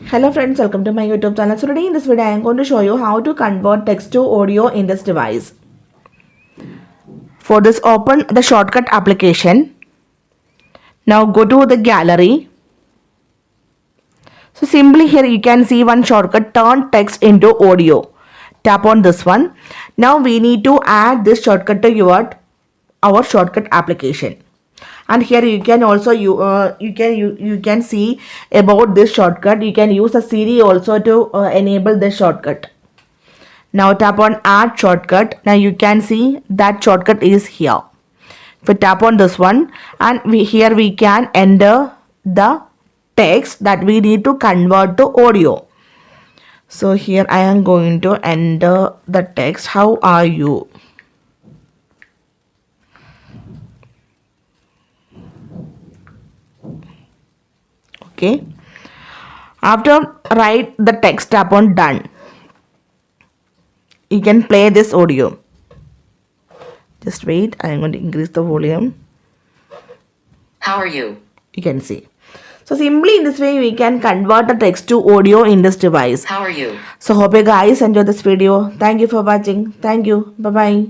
Hello friends, welcome to my YouTube channel. So today in this video I am going to show you how to convert text to audio in this device. For this, open the shortcut application. Now go to the gallery. So simply here you can see one shortcut, turn text into audio. Tap on this one. Now we need to add this shortcut to our shortcut application. And here you can also you can see about this shortcut. You can use a Siri also to enable this shortcut. Now tap on add shortcut. Now you can see that shortcut is here. If we tap on this one, and here we can enter the text that we need to convert to audio. So here I am going to enter the text. How are you? Okay. After write the text, tap on done. You can play this audio. Just wait. I am going to increase the volume. How are you? You can see. So simply in this way we can convert the text to audio in this device. How are you? So hope you guys enjoy this video. Thank you for watching. Thank you. Bye bye.